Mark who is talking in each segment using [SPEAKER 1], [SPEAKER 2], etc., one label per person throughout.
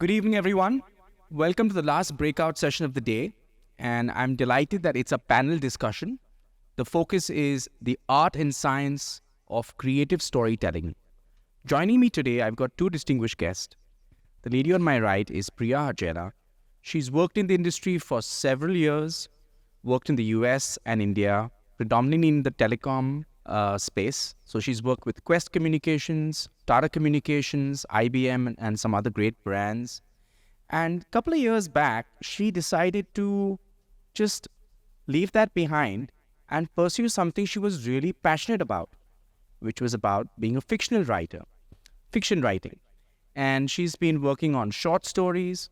[SPEAKER 1] Good evening, everyone. Welcome to the last breakout session of the day. And I'm delighted that it's a panel discussion. The focus is the art and science of creative storytelling. Joining me today, I've got two distinguished guests. The lady on my right is Priya Hajera. She's worked in the industry for several years, worked in the US and India, predominantly in the telecom space. So she's worked with Quest Communications, Tata Communications, IBM, and some other great brands. And a couple of years back, she decided to just leave that behind and pursue something she was really passionate about, which was about being a fictional writer, fiction writing. And she's been working on short stories.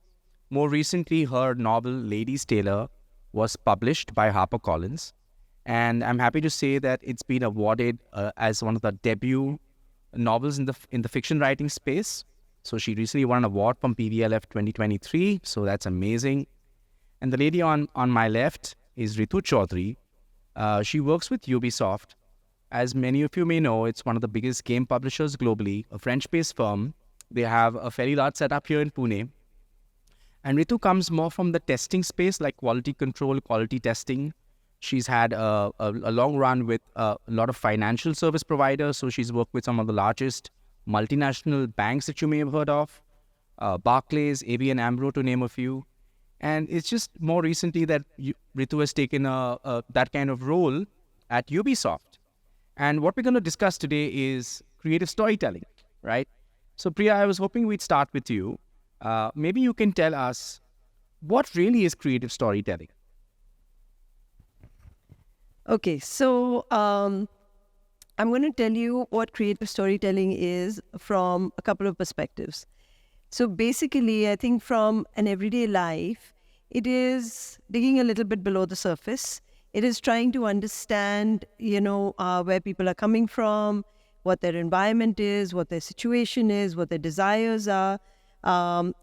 [SPEAKER 1] More recently, her novel Ladies Tailor was published by HarperCollins. And I'm happy to say that it's been awarded as one of the debut novels in the fiction writing space. So she recently won an award from PVLF 2023. So that's amazing. And the lady on my left is Ritu Chaudhary. She works with Ubisoft. As many of you may know, it's one of the biggest game publishers globally, a French-based firm. They have a fairly large setup here in Pune. And Ritu comes more from the testing space, like quality control, quality testing. She's had a long run with a lot of financial service providers. So she's worked with some of the largest multinational banks that you may have heard of, Barclays, ABN AMRO, to name a few. And it's just more recently that Ritu has taken that kind of role at Ubisoft. And what we're going to discuss today is creative storytelling, right? So Priya, I was hoping we'd start with you. Maybe you can tell us what really is creative storytelling?
[SPEAKER 2] Okay, so I'm going to tell you what creative storytelling is from a couple of perspectives. So basically, I think from an everyday life, it is digging a little bit below the surface. It is trying to understand, where people are coming from, what their environment is, what their situation is, what their desires are,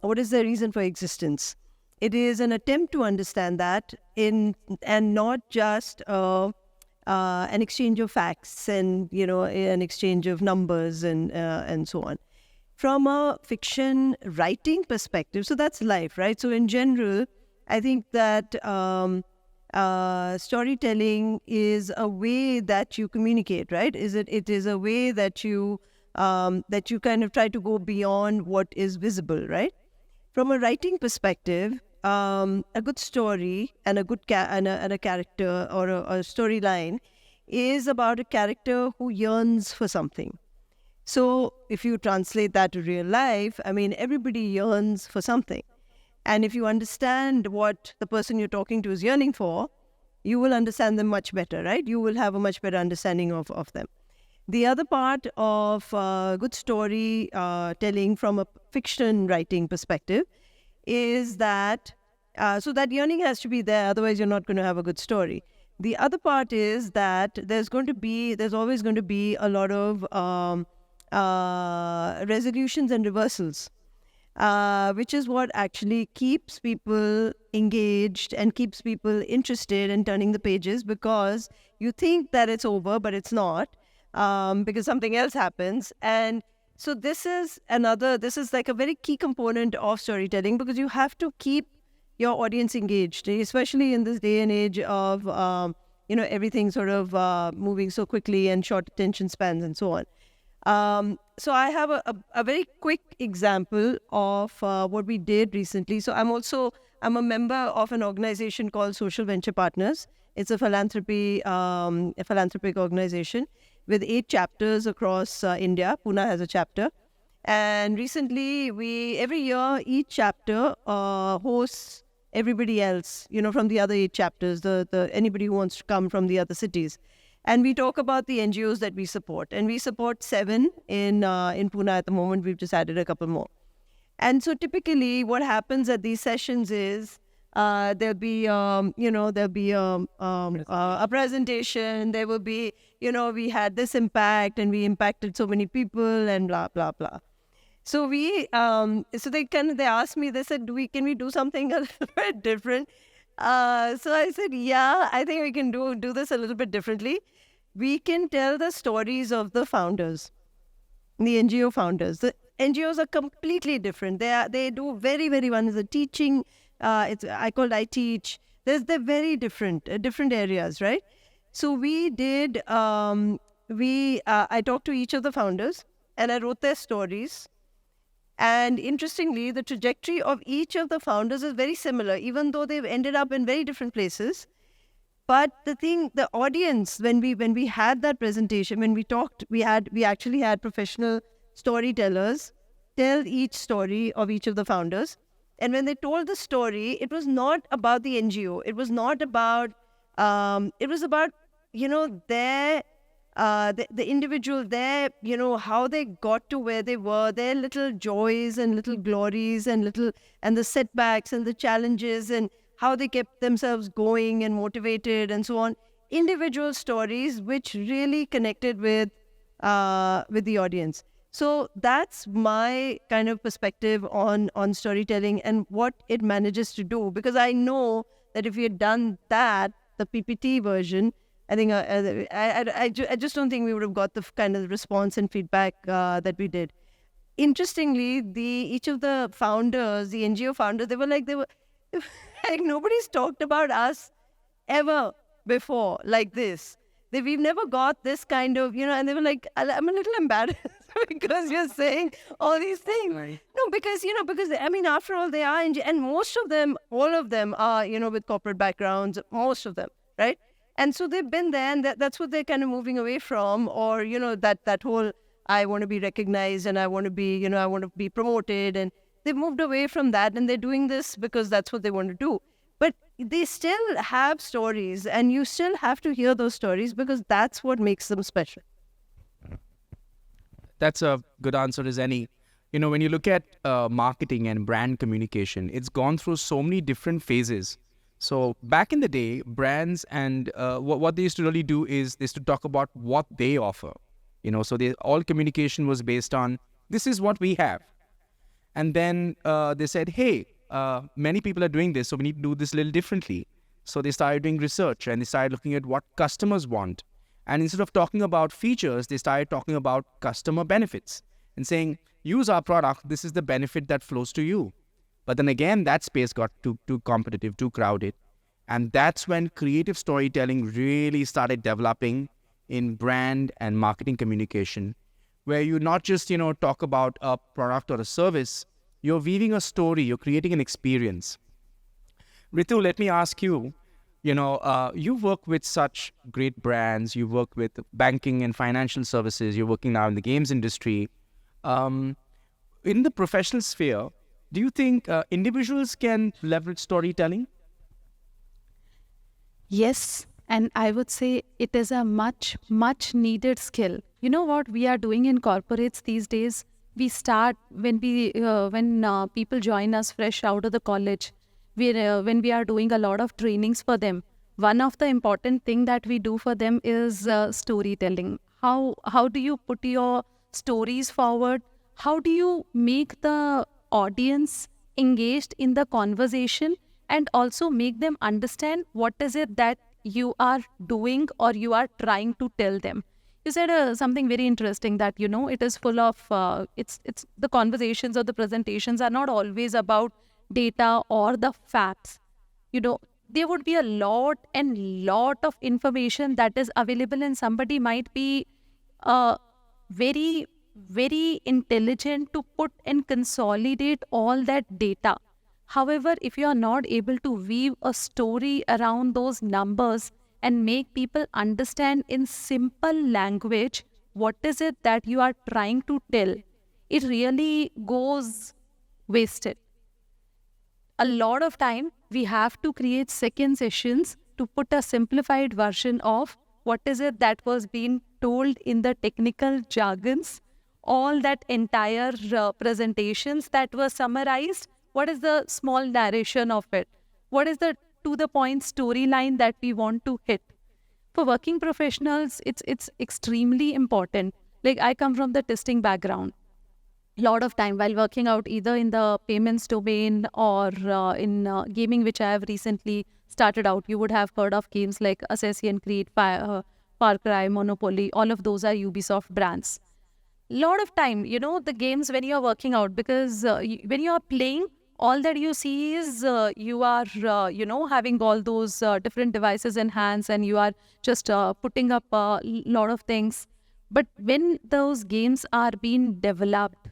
[SPEAKER 2] what is their reason for existence. It is an attempt to understand that and not just an exchange of facts and an exchange of numbers and so on. From a fiction writing perspective, so that's life, right? So in general, I think that storytelling is a way that you communicate, right? It is a way that you kind of try to go beyond what is visible, right? From a writing perspective, a good story and a good and a character or a storyline is about a character who yearns for something. So if you translate that to real life, I mean, everybody yearns for something. And if you understand what the person you're talking to is yearning for, you will understand them much better, right? You will have a much better understanding of them. The other part of good story telling from a fiction writing perspective is that, so that yearning has to be there, otherwise you're not going to have a good story. The other part is that there's always going to be a lot of resolutions and reversals, which is what actually keeps people engaged and keeps people interested in turning the pages, because you think that it's over, but it's not, because something else happens. And so this is like a very key component of storytelling, because you have to keep your audience engaged, especially in this day and age of, everything sort of moving so quickly and short attention spans and so on. So I have a very quick example of what we did recently. So I'm a member of an organization called Social Venture Partners. It's a philanthropic organization with 8 chapters across India. Pune has a chapter. And recently, every year, each chapter hosts everybody else, from the other 8 chapters, anybody who wants to come from the other cities. And we talk about the NGOs that we support. And we support 7 in Pune at the moment. We've just added a couple more. And so typically what happens at these sessions is there'll be a presentation. There will be, we had this impact and we impacted so many people and blah, blah, blah. So they asked me, they said, can we do something a little bit different? So I said, yeah, I think we can do this a little bit differently. We can tell the stories of the founders, the NGO founders. NGOs are completely different. They do very, very, one is a teaching. I called I Teach. They're very different, different areas, right? So we did. I talked to each of the founders and I wrote their stories. And interestingly, the trajectory of each of the founders is very similar, even though they've ended up in very different places. But the audience, when we had that presentation, when we talked, we actually had professional storytellers tell each story of each of the founders. And when they told the story, it was not about the NGO. It was not about. It was about their the individual, their how they got to where they were, their little joys and little glories and the setbacks and the challenges and how they kept themselves going and motivated and so on. Individual stories which really connected with the audience. So that's my kind of perspective on storytelling and what it manages to do. Because I know that if we had done that, the PPT version, I think I just don't think we would have got the kind of response and feedback that we did. Interestingly, each of the founders, the NGO founders, they were like nobody's talked about us ever before like this. We've never got this kind of, and they were like, I'm a little embarrassed because you're saying all these things.
[SPEAKER 1] Right.
[SPEAKER 2] No, because I mean, after all, they are, and most of them, all of them are, with corporate backgrounds, most of them, right? And so they've been there, and that's what they're kind of moving away from, or, that whole, I want to be recognized and I want to be, I want to be promoted. And they've moved away from that and they're doing this because that's what they want to do. But they still have stories and you still have to hear those stories because that's what makes them special.
[SPEAKER 1] That's a good answer as any. When you look at marketing and brand communication, it's gone through so many different phases. So back in the day, brands and what they used to really do is they used to talk about what they offer. So all communication was based on, this is what we have. And then they said, hey, many people are doing this, so we need to do this a little differently. So they started doing research and they started looking at what customers want. And instead of talking about features, they started talking about customer benefits and saying, use our product, this is the benefit that flows to you. But then again, that space got too competitive, too crowded. And that's when creative storytelling really started developing in brand and marketing communication, where you not just, talk about a product or a service, you're weaving a story, you're creating an experience. Ritu, let me ask you, you work with such great brands, you work with banking and financial services, you're working now in the games industry. In the professional sphere, do you think individuals can leverage storytelling?
[SPEAKER 3] Yes, and I would say it is a much, much needed skill. You know what we are doing in corporates these days? We start when people join us fresh out of the college. When we are doing a lot of trainings for them, one of the important thing that we do for them is storytelling. How do you put your stories forward? How do you make the audience engaged in the conversation and also make them understand what is it that you are doing or you are trying to tell them? You said something very interesting that, it is full of, it's the conversations or the presentations are not always about data or the facts. There would be a lot of information that is available and somebody might be very, very intelligent to put and consolidate all that data. However, if you are not able to weave a story around those numbers and make people understand in simple language what is it that you are trying to tell, it really goes wasted. A lot of time we have to create second sessions to put a simplified version of what is it that was being told in the technical jargons, all that entire presentations that were summarized. What is the small narration of it? What is the to-the-point storyline that we want to hit? For working professionals, it's extremely important. Like, I come from the testing background. A lot of time while working out either in the payments domain or in gaming, which I have recently started out. You would have heard of games like Assassin's Creed, Far Cry, Monopoly. All of those are Ubisoft brands. lot of time, the games when you're working out, because when you are playing, all that you see is you are, having all those different devices in hands, and you are just putting up a lot of things. But when those games are being developed,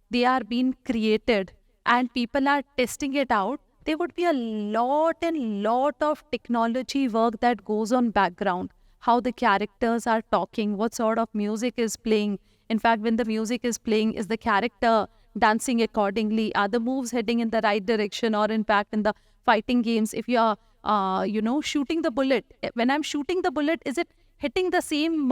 [SPEAKER 3] they are being created, and people are testing it out, there would be a lot and lot of technology work that goes on background. How the characters are talking, what sort of music is playing. In fact, when the music is playing, is the character dancing accordingly? Are the moves heading in the right direction? Or in fact, in the fighting games, if you are, shooting the bullet, when I'm shooting the bullet, is it hitting the same,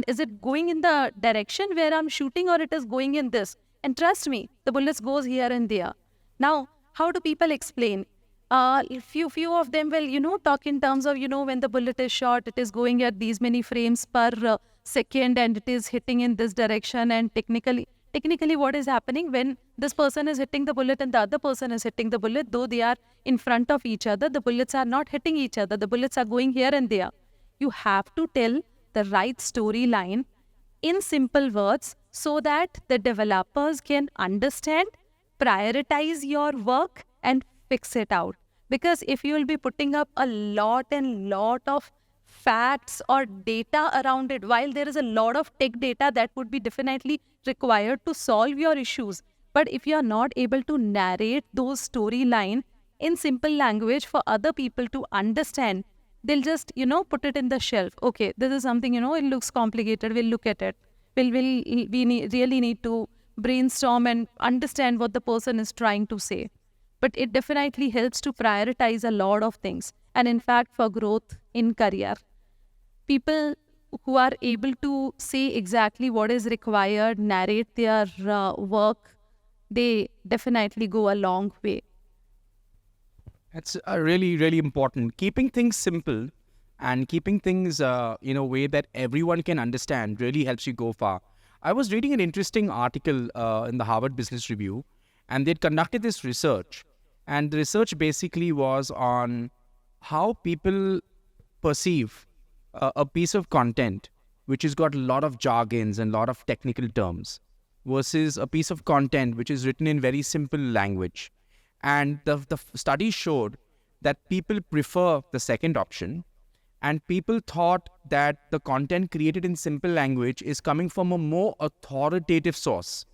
[SPEAKER 3] is it going in the direction where I'm shooting, or it is going in this? And trust me, the bullets goes here and there. Now, how do people explain? Few of them will, talk in terms of, when the bullet is shot, it is going at these many frames per second, and it is hitting in this direction. And technically, what is happening when this person is hitting the bullet and the other person is hitting the bullet, though they are in front of each other, the bullets are not hitting each other. The bullets are going here and there. You have to tell the right storyline in simple words so that the developers can understand, prioritize your work, and fix it out. Because if you will be putting up a lot and lot of facts or data around it, while there is a lot of tech data that would be definitely required to solve your issues, but if you are not able to narrate those storyline in simple language for other people to understand, they'll just, put it in the shelf. Okay, this is something, it looks complicated. We'll look at it. Really need to brainstorm and understand what the person is trying to say. But it definitely helps to prioritize a lot of things. And in fact, for growth in career, people who are able to say exactly what is required, narrate their work, they definitely go a long way.
[SPEAKER 1] That's really, really important. Keeping things simple and keeping things in a way that everyone can understand really helps you go far. I was reading an interesting article in the Harvard Business Review, and they'd conducted this research. And the research basically was on how people perceive a piece of content which has got a lot of jargons and a lot of technical terms versus a piece of content which is written in very simple language. And the study showed that people prefer the second option, and people thought that the content created in simple language is coming from a more authoritative source.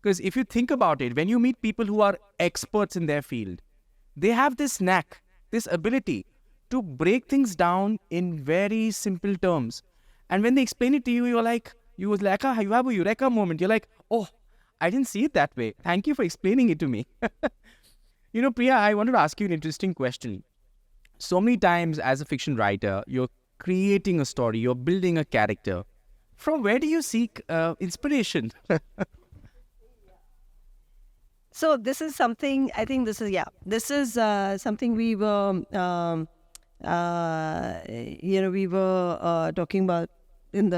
[SPEAKER 1] Because if you think about it, when you meet people who are experts in their field, they have this knack, this ability to break things down in very simple terms. And when they explain it to you, you have a eureka moment. You're like, oh, I didn't see it that way. Thank you for explaining it to me. Priya, I wanted to ask you an interesting question. So many times as a fiction writer, you're creating a story, you're building a character. From where do you seek inspiration?
[SPEAKER 2] So this is something, I think this is something we were, we were talking about in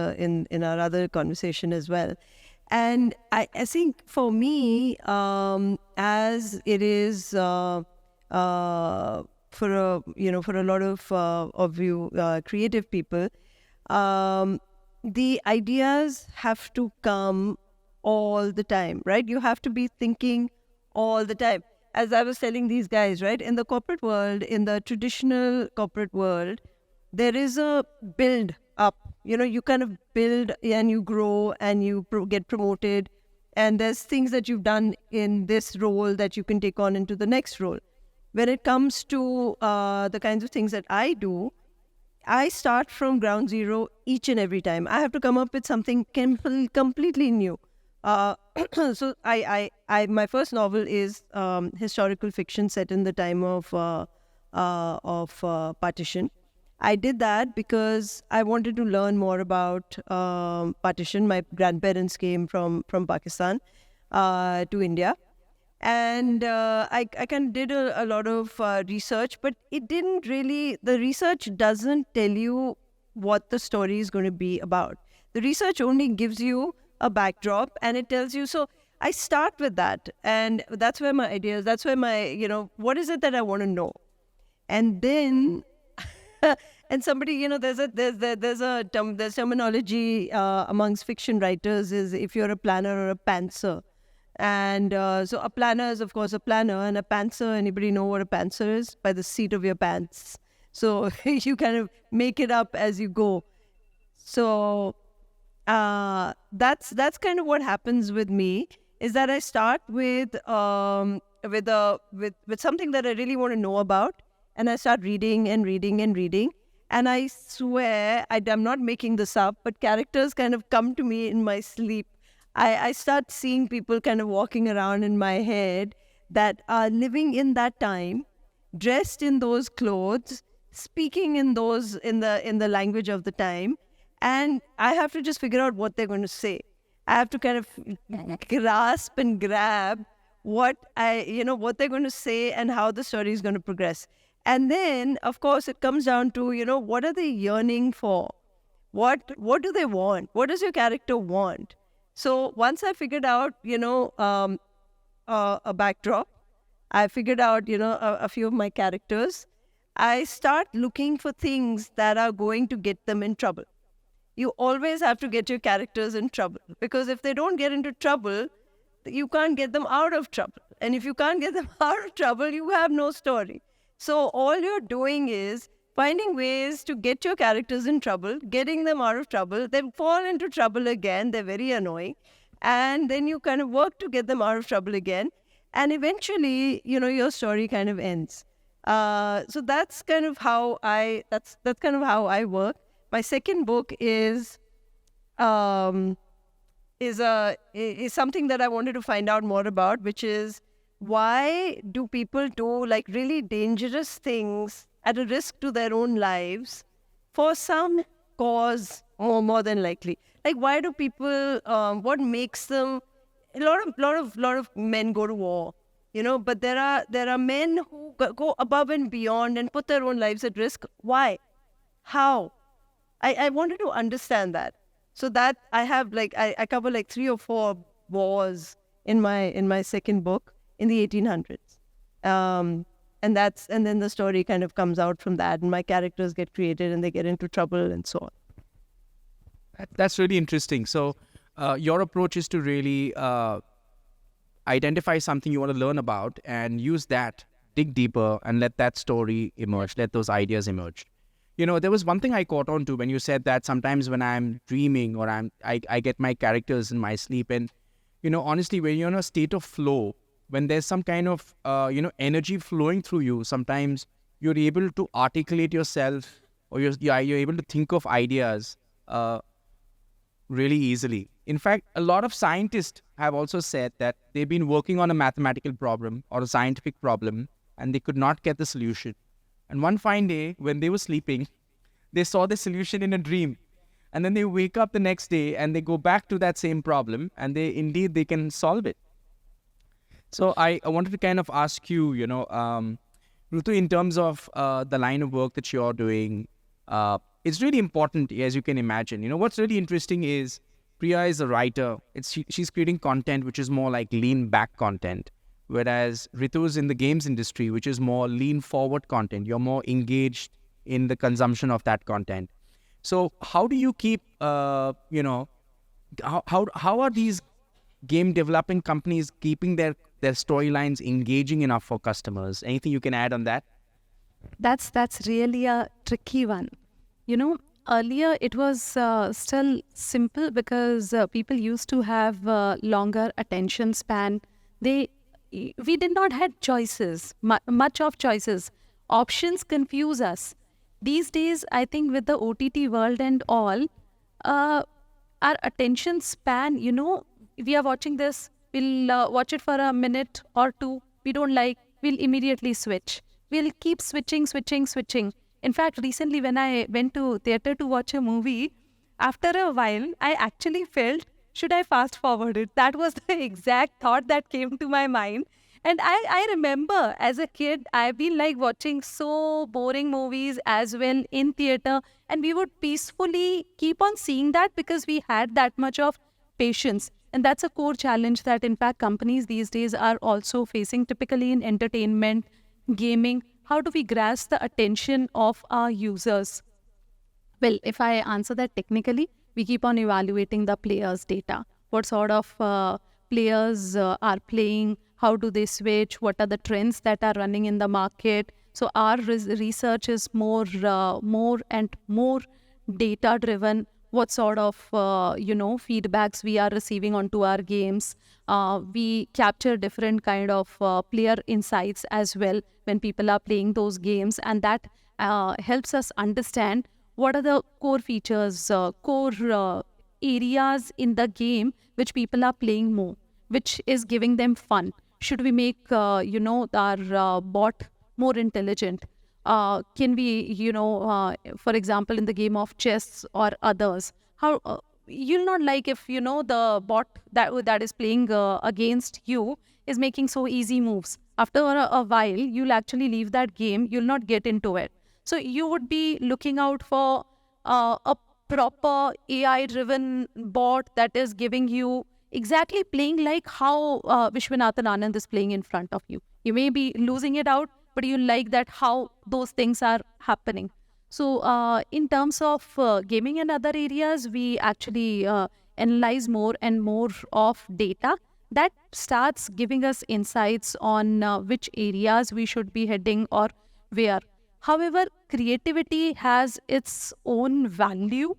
[SPEAKER 2] our other conversation as well. And I think for me, as it is for a lot of you creative people, the ideas have to come all the time, right? You have to be thinking all the time. As I was telling these guys, right, in the corporate world, in the traditional corporate world, there is a build up. You kind of build and you grow and you get promoted. And there's things that you've done in this role that you can take on into the next role. When it comes to the kinds of things that I do, I start from ground zero each and every time. I have to come up with something completely new. So my first novel is historical fiction set in the time of partition. I did that because I wanted to learn more about partition. My grandparents came from Pakistan to India. And I kind of did a lot of research, but the research doesn't tell you what the story is going to be about. The research only gives you a backdrop and it tells you. So I start with that, and that's where my ideas, that's where my, what is it that I want to know? And then And somebody, there's terminology amongst fiction writers is if you're a planner or a pantser. And so a planner is, of course, a planner, and a pantser, anybody know what a pantser is? By the seat of your pants. So you kind of make it up as you go. So that's kind of what happens with me, is that I start with something that I really want to know about, and I start reading and reading and reading. And I swear, I'm not making this up, but characters kind of come to me in my sleep. I start seeing people kind of walking around in my head that are living in that time, dressed in those clothes, speaking in the language of the time, and I have to just figure out what they're going to say. I have to kind of grasp and grab what they're going to say and how the story is going to progress. And then, of course, it comes down to, what are they yearning for? What do they want? What does your character want? So once I figured out, a backdrop, I figured out, a few of my characters, I start looking for things that are going to get them in trouble. You always have to get your characters in trouble, because if they don't get into trouble, you can't get them out of trouble. And if you can't get them out of trouble, you have no story. So all you're doing is finding ways to get your characters in trouble, getting them out of trouble, then fall into trouble again. They're very annoying. And then you kind of work to get them out of trouble again. And eventually, your story kind of ends. So that's kind of how that's kind of how I work. My second book is something that I wanted to find out more about, which is, why do people do like really dangerous things at a risk to their own lives for some cause, or more than likely? Like, why do people? What makes them? A lot of men go to war, but there are men who go above and beyond and put their own lives at risk. Why? How? I wanted to understand that. So that I have I cover 3 or 4 wars in my second book in the 1800s. And then the story kind of comes out from that, and my characters get created and they get into trouble and so on.
[SPEAKER 1] That's really interesting. So your approach is to really identify something you want to learn about and use that, dig deeper, and let that story emerge, let those ideas emerge. There was one thing I caught on to when you said that sometimes when I'm dreaming or I get my characters in my sleep, and, honestly, when you're in a state of flow, when there's some kind of, energy flowing through you, sometimes you're able to articulate yourself, or you're able to think of ideas really easily. In fact, a lot of scientists have also said that they've been working on a mathematical problem or a scientific problem, and they could not get the solution. And one fine day, when they were sleeping, they saw the solution in a dream. And then they wake up the next day and they go back to that same problem, and they can solve it. So I wanted to kind of ask you, Ritu, in terms of the line of work that you're doing, it's really important, as you can imagine. What's really interesting is Priya is a writer. She's creating content which is more like lean back content. Whereas Ritu is in the games industry, which is more lean forward content. You're more engaged in the consumption of that content. So how do you keep, how are these game developing companies keeping their storylines engaging enough for customers? Anything you can add on that?
[SPEAKER 3] That's really a tricky one. Earlier it was still simple because people used to have longer attention span. We did not had choices, much of choices. Options confuse us. These days, I think with the OTT world and all, our attention span, we are watching this, we'll watch it for a minute or two. We don't like, we'll immediately switch. We'll keep switching. In fact, recently when I went to theater to watch a movie, after a while, I actually felt, should I fast forward it? That was the exact thought that came to my mind. And I remember as a kid, I've been watching so boring movies as well in theater. And we would peacefully keep on seeing that because we had that much of patience. And that's a core challenge that in fact companies these days are also facing, typically in entertainment, gaming. how do we grasp the attention of our users? Well, if I answer that technically, we keep on evaluating the players' data. What sort of players are playing? How do they switch? What are the trends that are running in the market? So our research is more and more data-driven. What sort of feedbacks we are receiving onto our games? We capture different kind of player insights as well when people are playing those games, and that helps us understand what are the core features, core areas in the game which people are playing more, which is giving them fun. Should we make, our bot more intelligent? Can we, for example, in the game of chess or others, how you'll not like if, the bot that is playing against you is making so easy moves. After a while, you'll actually leave that game. You'll not get into it. So you would be looking out for a proper AI-driven bot that is giving you exactly playing like how Vishwanathan Anand is playing in front of you. You may be losing it out, but you like that how those things are happening. So in terms of gaming and other areas, we actually analyze more and more of data that starts giving us insights on which areas we should be heading or where. However, creativity has its own value.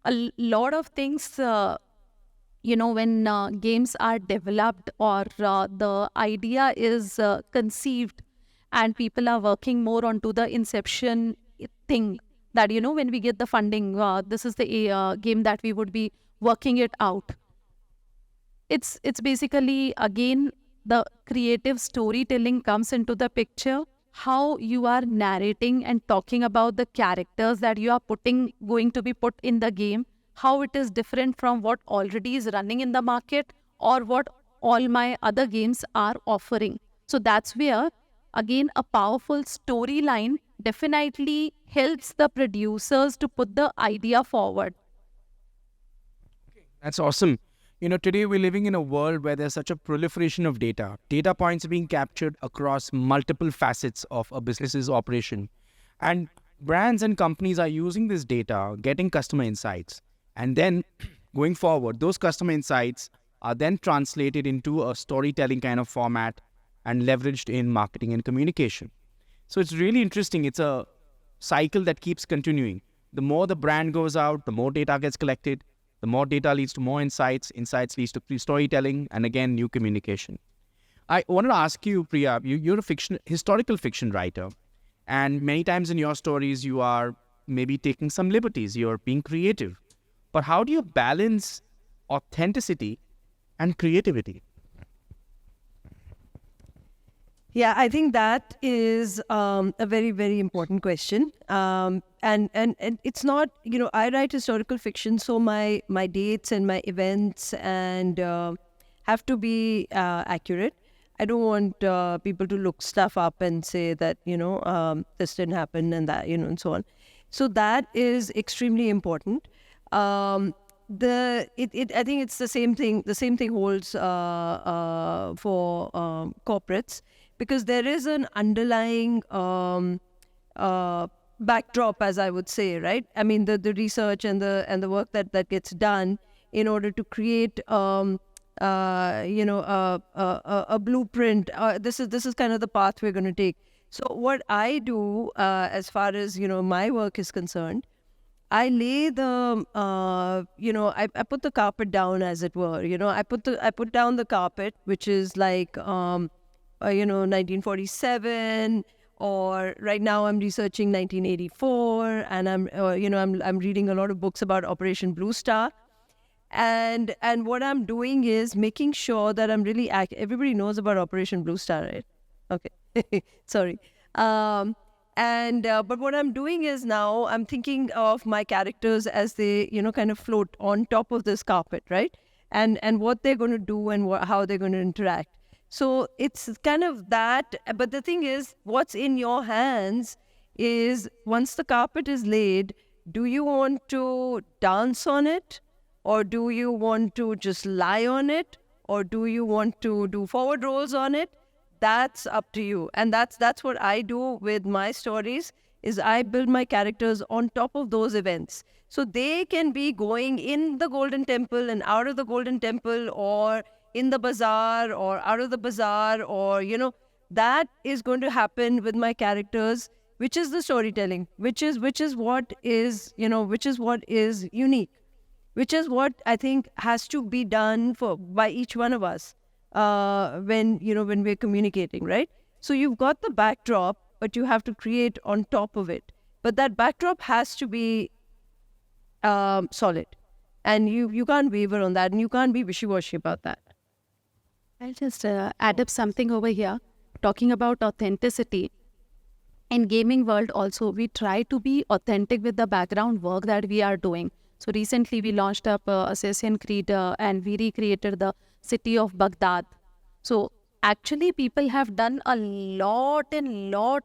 [SPEAKER 3] A lot of things, when games are developed or the idea is conceived and people are working more onto the inception thing, that, when we get the funding, this is the game that we would be working it out. It's basically, again, the creative storytelling comes into the picture. How you are narrating and talking about the characters that you are going to be put in the game, how it is different from what already is running in the market or what all my other games are offering. So that's where, again, a powerful storyline definitely helps the producers to put the idea forward.
[SPEAKER 1] That's awesome. Today we're living in a world where there's such a proliferation of data. Data points are being captured across multiple facets of a business's operation. And brands and companies are using this data, getting customer insights. And then going forward, those customer insights are then translated into a storytelling kind of format and leveraged in marketing and communication. So it's really interesting. It's a cycle that keeps continuing. The more the brand goes out, the more data gets collected. The more data leads to more insights. Insights leads to storytelling, and again, new communication. I wanted to ask you, Priya, you're a historical fiction writer, and many times in your stories, you are maybe taking some liberties. You're being creative. But how do you balance authenticity and creativity?
[SPEAKER 2] Yeah, I think that is a very, very important question. And it's not, I write historical fiction, so my dates and my events and have to be accurate. I don't want people to look stuff up and say that, this didn't happen and that, and so on. So that is extremely important. I think it's the same thing. The same thing holds for corporates, because there is an underlying backdrop, as I would say, right? I mean, the research and the work that gets done in order to create a blueprint. This is kind of the path we're going to take. So what I do, as far as my work is concerned, I lay the I put the carpet down, as it were. I put down the carpet, which is like 1947, or right now I'm researching 1984, and I'm reading a lot of books about Operation Blue Star. And what I'm doing is making sure that I'm really everybody knows about Operation Blue Star, right? Okay. Sorry. But what I'm doing is now I'm thinking of my characters as they, kind of float on top of this carpet, right? And what they're going to do and how they're going to interact. So it's kind of that. But the thing is, what's in your hands is, once the carpet is laid, do you want to dance on it? Or do you want to just lie on it? Or do you want to do forward rolls on it? that's up to you. And that's what I do with my stories, is I build my characters on top of those events. So they can be going in the Golden Temple and out of the Golden Temple, or in the bazaar or out of the bazaar, or, that is going to happen with my characters, which is the storytelling, which is what is, which is what is unique, which is what I think has to be done by each one of us when we're communicating, right? So you've got the backdrop, but you have to create on top of it. But that backdrop has to be solid, and you can't waver on that, and you can't be wishy-washy about that.
[SPEAKER 3] I'll just add up something over here, talking about authenticity. In gaming world also, we try to be authentic with the background work that we are doing. So recently we launched up Assassin's Creed and we recreated the city of Baghdad. So actually people have done a lot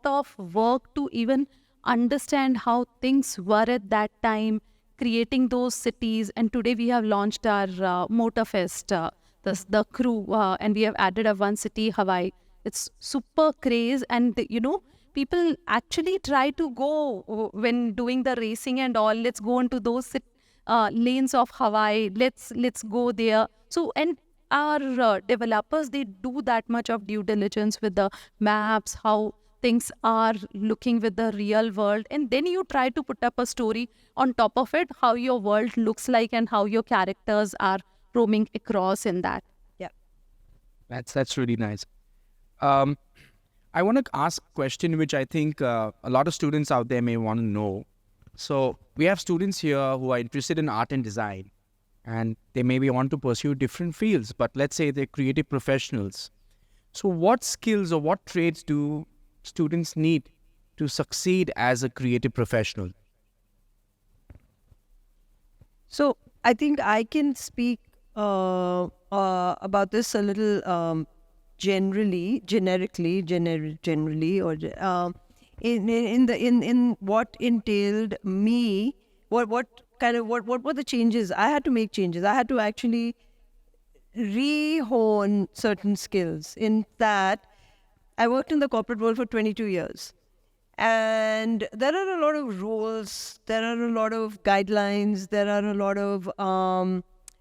[SPEAKER 3] of work to even understand how things were at that time, creating those cities. And today we have launched our Motorfest, the crew, and we have added a one city, Hawaii. It's super craze, and people actually try to go when doing the racing and all. Let's go into those lanes of Hawaii. Let's go there. So, and our developers, they do that much of due diligence with the maps, how things are looking with the real world, and then you try to put up a story on top of it, how your world looks like and how your characters are roaming across in that.
[SPEAKER 2] Yeah,
[SPEAKER 1] That's really nice. I want to ask a question which I think a lot of students out there may want to know. So we have students here who are interested in art and design, and they maybe want to pursue different fields, but let's say they're creative professionals. So what skills or what traits do students need to succeed as a creative professional?
[SPEAKER 2] So I think I can speak about this a little generally, or in what entailed me, what were the changes I had to make. I had to actually re-hone certain skills. In that, I worked in the corporate world for 22 years. And there are a lot of rules, there are a lot of guidelines, there are a lot of,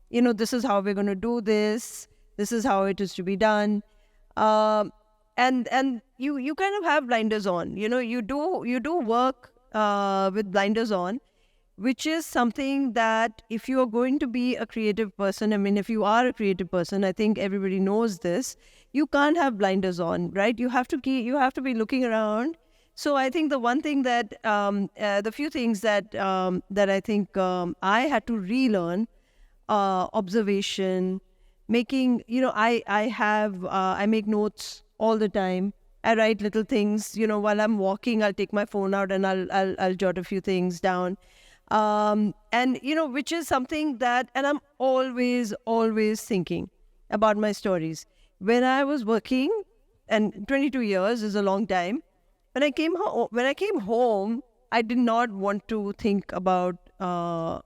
[SPEAKER 2] this is how we're going to do this is how it is to be done. And you kind of have blinders on. You do work with blinders on, which is something that if you are going to be a creative person, if you are a creative person, I think everybody knows this, you can't have blinders on, right? You have to be looking around. So I think the one thing that, the few things that I think I had to relearn, observation, making, I make notes all the time. I write little things, while I'm walking, I'll take my phone out and I'll jot a few things down. And, which is something that, and I'm always thinking about my stories. When I was working, and 22 years is a long time, when I came home, I did not want to think about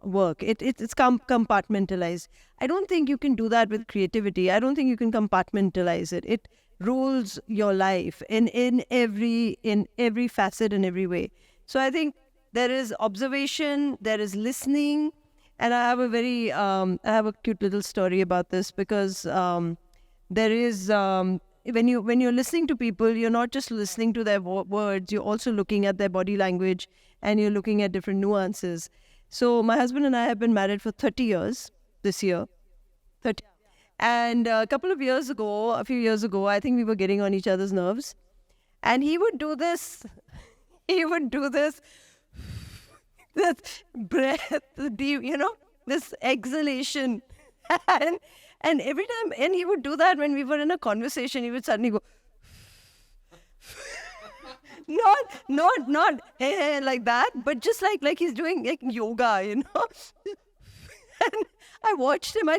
[SPEAKER 2] work. It's compartmentalized. I don't think you can do that with creativity. I don't think you can compartmentalize it. It rules your life in every facet, in every way. So I think there is observation, there is listening, and I have a cute little story about this, because there is when you're listening to people, you're not just listening to their words, you're also looking at their body language, and you're looking at different nuances. So my husband and I have been married for 30 years this year. 30. And a few years ago, I think we were getting on each other's nerves. And he would do this, this breath, deep, this exhalation. And every time, and he would do that when we were in a conversation, he would suddenly go, not hey, like that, but just like he's doing like yoga, And I watched him. I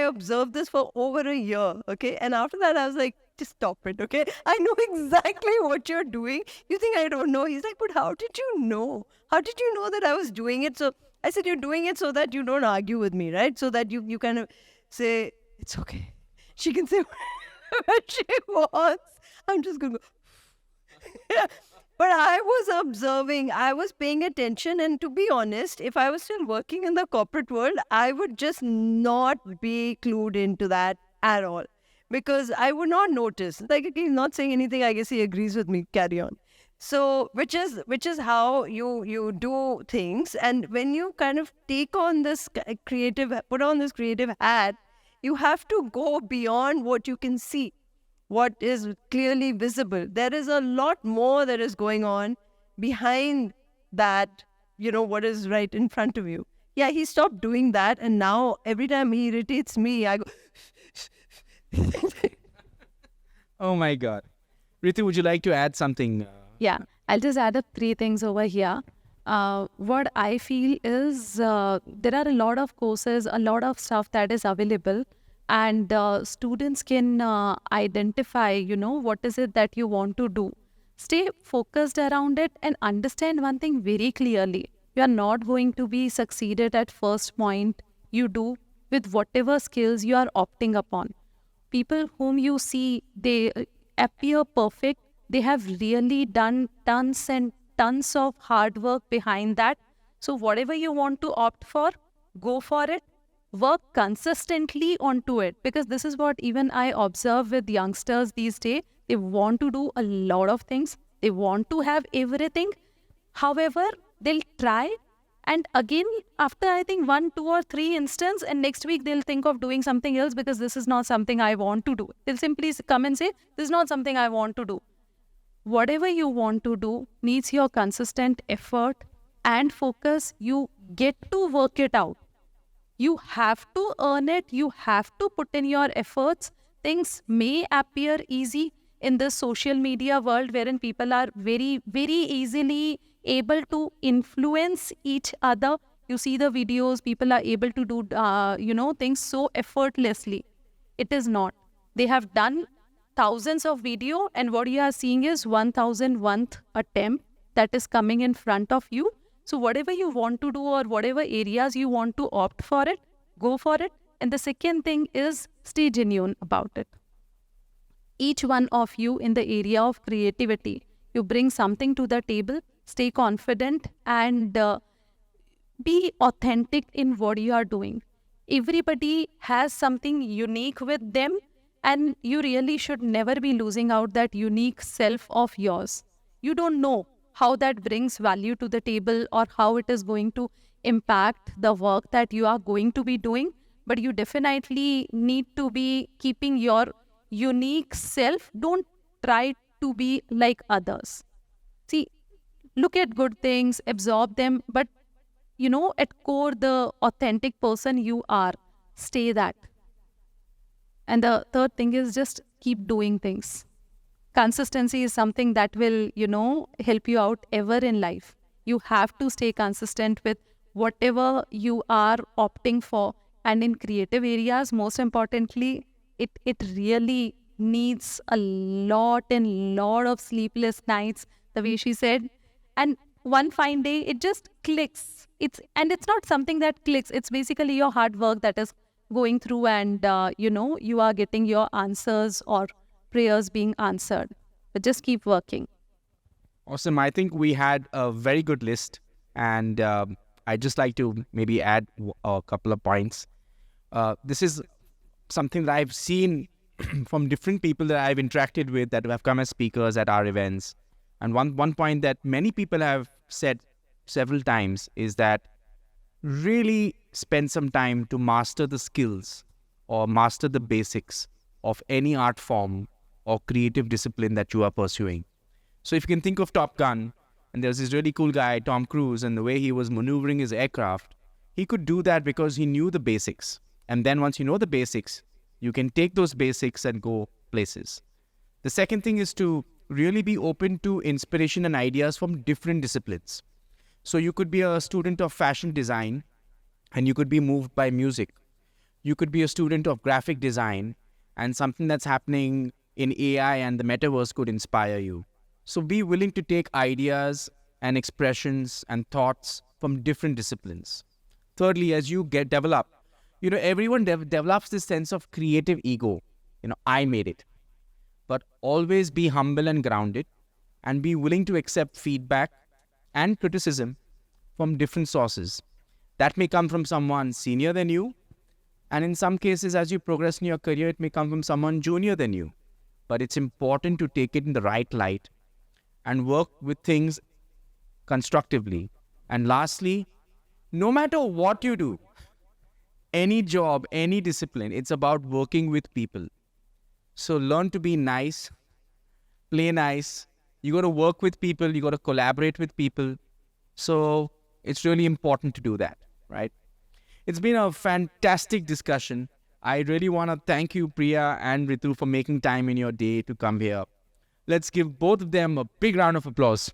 [SPEAKER 2] observed this for over a year, okay? And after that, I was like, just stop it, okay? I know exactly what you're doing. You think I don't know? He's like, but how did you know? How did you know that I was doing it? So I said, you're doing it so that you don't argue with me, right? So that you kind of say, it's okay. She can say what she wants. I'm just going to go. But I was observing, I was paying attention. And to be honest, if I was still working in the corporate world, I would just not be clued into that at all. Because I would not notice. Like, okay, he's not saying anything. I guess he agrees with me. Carry on. So, which is how you do things. And when you kind of take on this put on this creative hat, you have to go beyond what you can see, what is clearly visible. There is a lot more that is going on behind that, what is right in front of you. Yeah, he stopped doing that. And now every time he irritates me, I go,
[SPEAKER 1] Oh my God. Ritu, would you like to add something?
[SPEAKER 3] Yeah, I'll just add up three things over here. What I feel is there are a lot of courses, a lot of stuff that is available, and students can identify, what is it that you want to do. Stay focused around it and understand one thing very clearly. You are not going to be succeeded at first point you do with whatever skills you are opting upon. People whom you see, they appear perfect. They have really done tons and tons of hard work behind that. So whatever you want to opt for, go for it. Work consistently onto it, because this is what even I observe with youngsters these days. They want to do a lot of things. They want to have everything. However, they'll try, and again, after I think 1, 2 or 3 instances, and next week they'll think of doing something else because this is not something I want to do. They'll simply come and say, this is not something I want to do. Whatever you want to do needs your consistent effort and focus. You get to work it out. You have to earn it. You have to put in your efforts. Things may appear easy in the social media world, wherein people are very, very easily able to influence each other. You see the videos, people are able to do, things so effortlessly. It is not. They have done thousands of video, and what you are seeing is 1001th attempt that is coming in front of you. So whatever you want to do or whatever areas you want to opt for it, go for it. And the second thing is stay genuine about it. Each one of you in the area of creativity, you bring something to the table, stay confident, and be authentic in what you are doing. Everybody has something unique with them, and you really should never be losing out that unique self of yours. You don't know how that brings value to the table or how it is going to impact the work that you are going to be doing, but you definitely need to be keeping your unique self. Don't try to be like others. See, look at good things, absorb them, but at core, the authentic person you are, stay that. And the third thing is just keep doing things. Consistency is something that will, help you out ever in life. You have to stay consistent with whatever you are opting for. And in creative areas, most importantly, it really needs a lot of sleepless nights, the way she said. And one fine day, it just clicks. It's not something that clicks. It's basically your hard work that is going through, and you are getting your answers or prayers being answered. But just keep working.
[SPEAKER 1] Awesome. I think we had a very good list, and I'd just like to maybe add a couple of points. This is something that I've seen from different people that I've interacted with that have come as speakers at our events. And one point that many people have said several times is that really spend some time to master the skills or master the basics of any art form or creative discipline that you are pursuing. So if you can think of Top Gun, and there's this really cool guy, Tom Cruise, and the way he was maneuvering his aircraft, he could do that because he knew the basics. And then once you know the basics, you can take those basics and go places. The second thing is to really be open to inspiration and ideas from different disciplines. So you could be a student of fashion design and you could be moved by music. You could be a student of graphic design and something that's happening in AI and the metaverse could inspire you. So be willing to take ideas and expressions and thoughts from different disciplines. Thirdly, as you develop, everyone develops this sense of creative ego. I made it. but always be humble and grounded and be willing to accept feedback and criticism from different sources. That may come from someone senior than you, and in some cases, as you progress in your career, it may come from someone junior than you. But it's important to take it in the right light and work with things constructively. And lastly, no matter what you do, any job, any discipline, it's about working with people. So learn to be nice, play nice. You got to work with people, you got to collaborate with people. So it's really important to do that, right? It's been a fantastic discussion. I really want to thank you, Priya and Ritu, for making time in your day to come here. Let's give both of them a big round of applause.